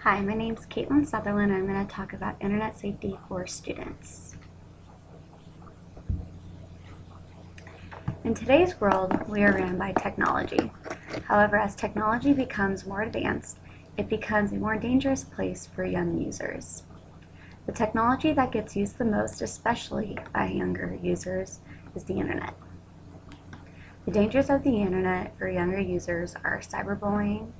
Hi, my name is Caitlin Sutherland and I'm going to talk about internet safety for students. In today's world, we are ran by technology. However, as technology becomes more advanced, it becomes a more dangerous place for young users. The technology that gets used the most, especially by younger users, is the internet. The dangers of the internet for younger users are cyberbullying,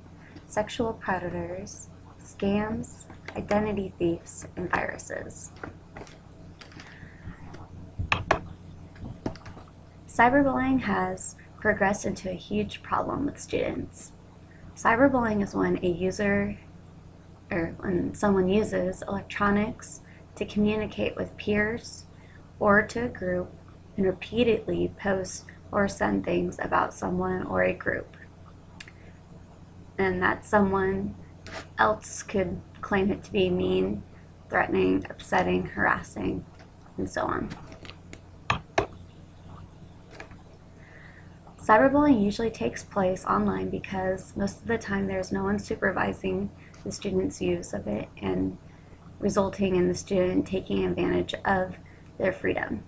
sexual predators, scams, identity thieves, and viruses. Cyberbullying has progressed into a huge problem with students. Cyberbullying is when someone uses electronics to communicate with peers or to a group and repeatedly post or send things about someone or a group. And that someone else could claim it to be mean, threatening, upsetting, harassing, and so on. Cyberbullying usually takes place online because most of the time there's no one supervising the student's use of it and resulting in the student taking advantage of their freedom.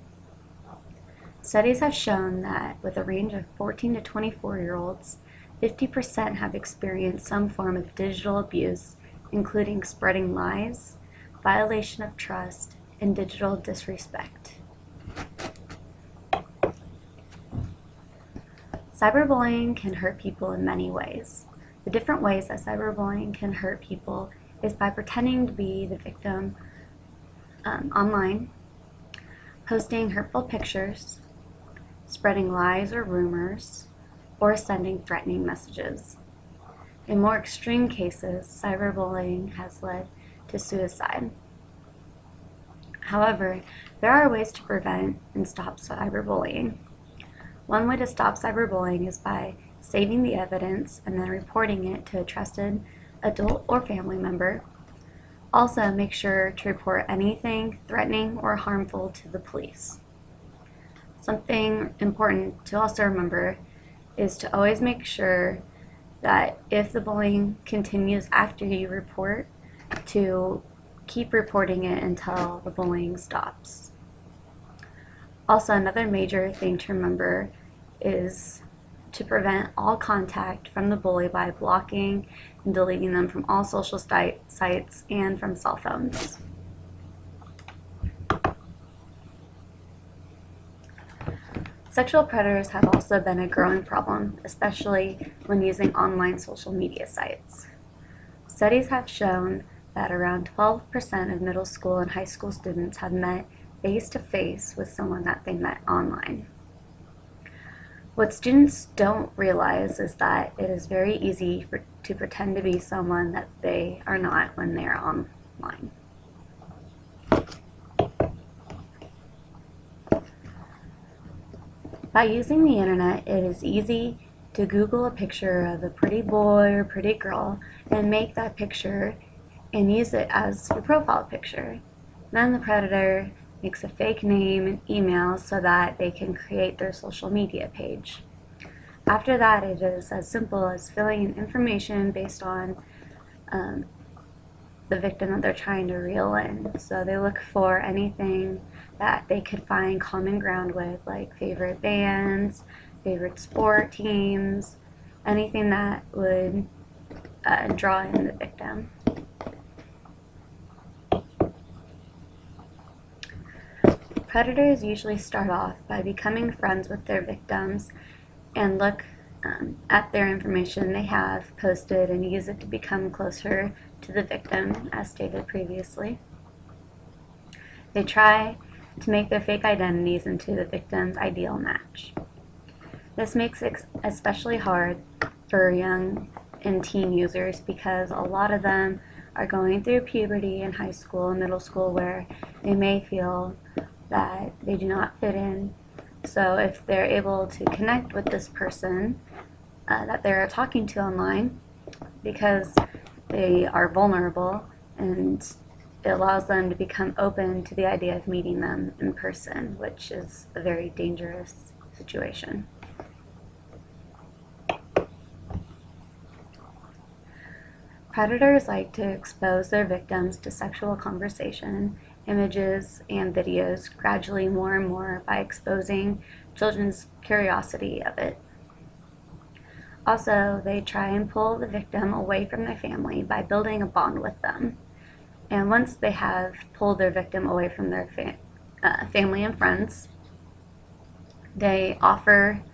Studies have shown that with a range of 14 to 24-year-olds, 50% have experienced some form of digital abuse, including spreading lies, violation of trust, and digital disrespect. Cyberbullying can hurt people in many ways. The different ways that cyberbullying can hurt people is by pretending to be the victim online, posting hurtful pictures, spreading lies or rumors, or sending threatening messages. In more extreme cases, cyberbullying has led to suicide. However, there are ways to prevent and stop cyberbullying. One way to stop cyberbullying is by saving the evidence and then reporting it to a trusted adult or family member. Also, make sure to report anything threatening or harmful to the police. Something important to also remember is to always make sure that if the bullying continues after you report, to keep reporting it until the bullying stops. Also, another major thing to remember is to prevent all contact from the bully by blocking and deleting them from all social sites and from cell phones. Sexual predators have also been a growing problem, especially when using online social media sites. Studies have shown that around 12% of middle school and high school students have met face-to-face with someone that they met online. What students don't realize is that it is very easy to pretend to be someone that they are not when they are online. By using the internet, it is easy to Google a picture of a pretty boy or pretty girl and make that picture and use it as your profile picture. Then the predator makes a fake name and email so that they can create their social media page. After that, it is as simple as filling in information based on the victim that they're trying to reel in. So they look for anything that they could find common ground with, like favorite bands, favorite sport teams, anything that would draw in the victim. Predators usually start off by becoming friends with their victims and look at their information they have posted and use it to become closer to the victim, as stated previously. They try to make their fake identities into the victim's ideal match. This makes it especially hard for young and teen users because a lot of them are going through puberty in high school and middle school where they may feel that they do not fit in. So if they're able to connect with this person that they're talking to online, because they are vulnerable, and it allows them to become open to the idea of meeting them in person, which is a very dangerous situation. Predators like to expose their victims to sexual conversation, images, and videos gradually more and more by exposing children's curiosity of it. Also, they try and pull the victim away from their family by building a bond with them. And once they have pulled their victim away from their family and friends, they offer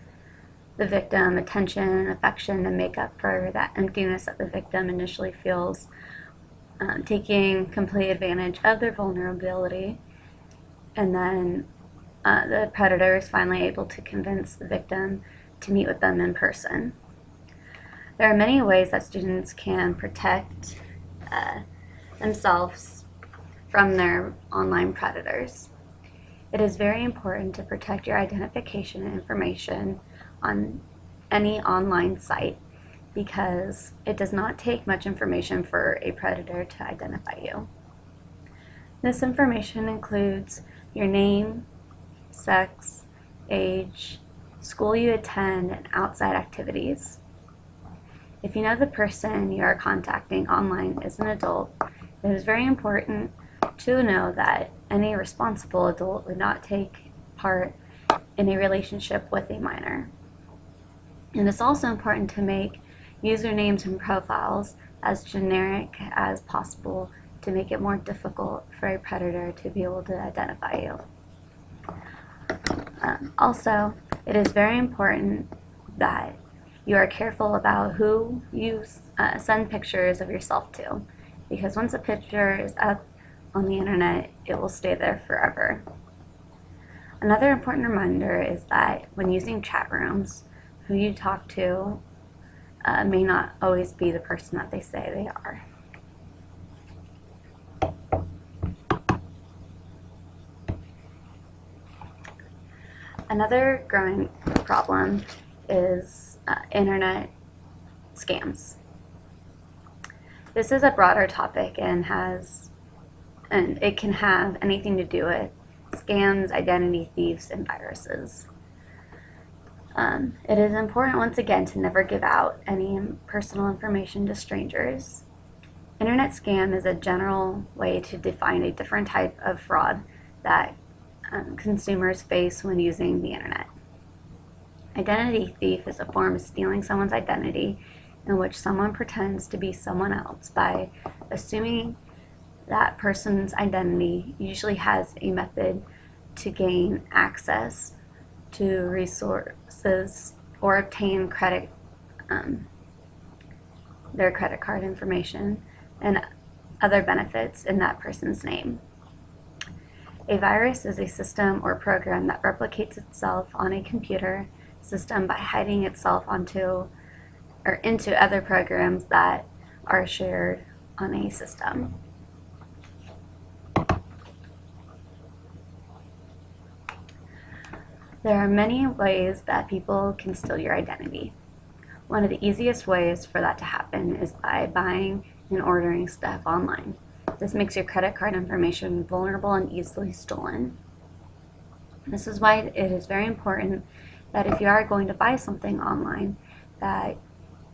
the victim attention and affection to make up for that emptiness that the victim initially feels, taking complete advantage of their vulnerability. And then the predator is finally able to convince the victim to meet with them in person. There are many ways that students can protect themselves from their online predators. It is very important to protect your identification and information on any online site because it does not take much information for a predator to identify you. This information includes your name, sex, age, school you attend, and outside activities. If you know the person you are contacting online is an adult, it is very important to know that any responsible adult would not take part in a relationship with a minor. And it's also important to make usernames and profiles as generic as possible to make it more difficult for a predator to be able to identify you. Also, it is very important that you are careful about who you send pictures of yourself to, because once a picture is up on the internet, it will stay there forever. Another important reminder is that when using chat rooms, who you talk to may not always be the person that they say they are. Another growing problem is internet scams. This is a broader topic and it can have anything to do with scams, identity thieves, and viruses. It is important once again to never give out any personal information to strangers. Internet scam is a general way to define a different type of fraud that consumers face when using the internet. Identity thief is a form of stealing someone's identity in which someone pretends to be someone else by assuming that person's identity usually has a method to gain access to resources or obtain their credit card information and other benefits in that person's name. A virus is a system or program that replicates itself on a computer system by hiding itself into other programs that are shared on a system. There are many ways that people can steal your identity. One of the easiest ways for that to happen is by buying and ordering stuff online. This makes your credit card information vulnerable and easily stolen. This is why it is very important that if you are going to buy something online, that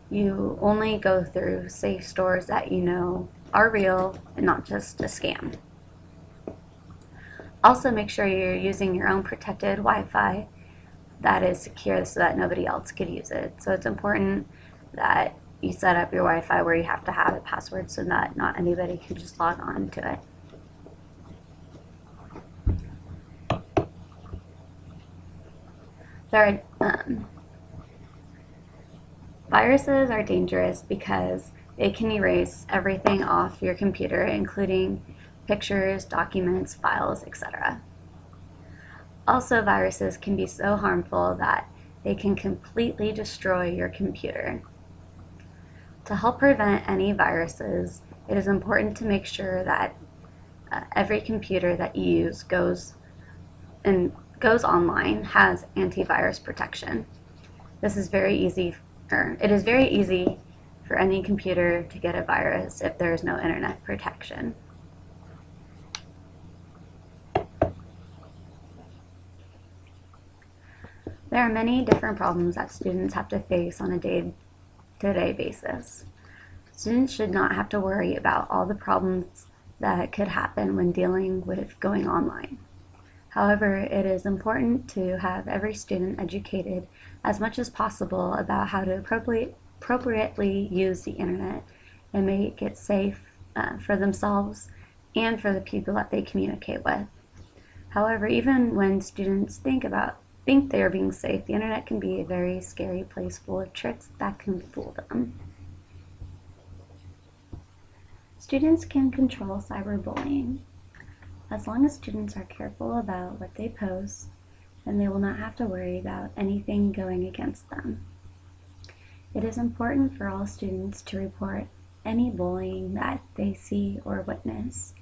you only go through safe stores that you know are real and not just a scam. Also, make sure you're using your own protected Wi-Fi that is secure so that nobody else could use it. So it's important that you set up your Wi-Fi where you have to have a password so that not anybody can just log on to it. Viruses are dangerous because they can erase everything off your computer, including pictures, documents, files, etc. Also, viruses can be so harmful that they can completely destroy your computer. To help prevent any viruses, it is important to make sure that every computer that you use goes online has antivirus protection. This is very easy, it is very easy for any computer to get a virus if there is no internet protection. There are many different problems that students have to face on a day-to-day basis. Students should not have to worry about all the problems that could happen when dealing with going online. However, it is important to have every student educated as much as possible about how to appropriately use the internet and make it safe for themselves and for the people that they communicate with. However, even when students think they are being safe, the internet can be a very scary place full of tricks that can fool them. Students can control cyberbullying. As long as students are careful about what they post, then they will not have to worry about anything going against them. It is important for all students to report any bullying that they see or witness.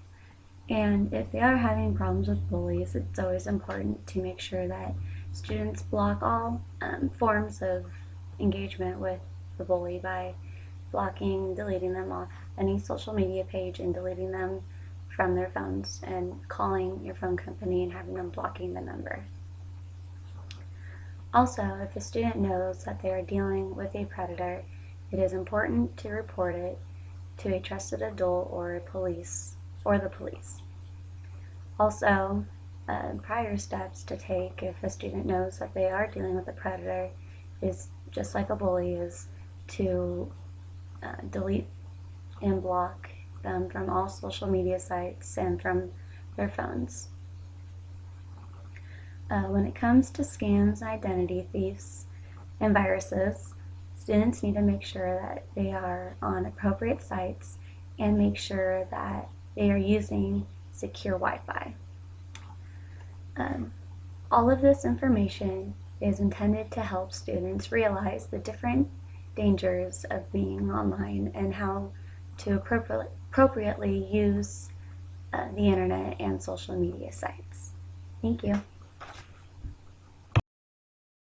And if they are having problems with bullies, it's always important to make sure that students block all forms of engagement with the bully by blocking, deleting them off any social media page and deleting them from their phones and calling your phone company and having them blocking the number. Also, if a student knows that they are dealing with a predator, it is important to report it to a trusted adult or the police. Also, prior steps to take if a student knows that they are dealing with a predator is just like a bully, is to delete and block them from all social media sites and from their phones. When it comes to scams, identity thieves, and viruses, students need to make sure that they are on appropriate sites and make sure that they are using secure Wi-Fi. All of this information is intended to help students realize the different dangers of being online and how to appropriately use the internet and social media sites. Thank you.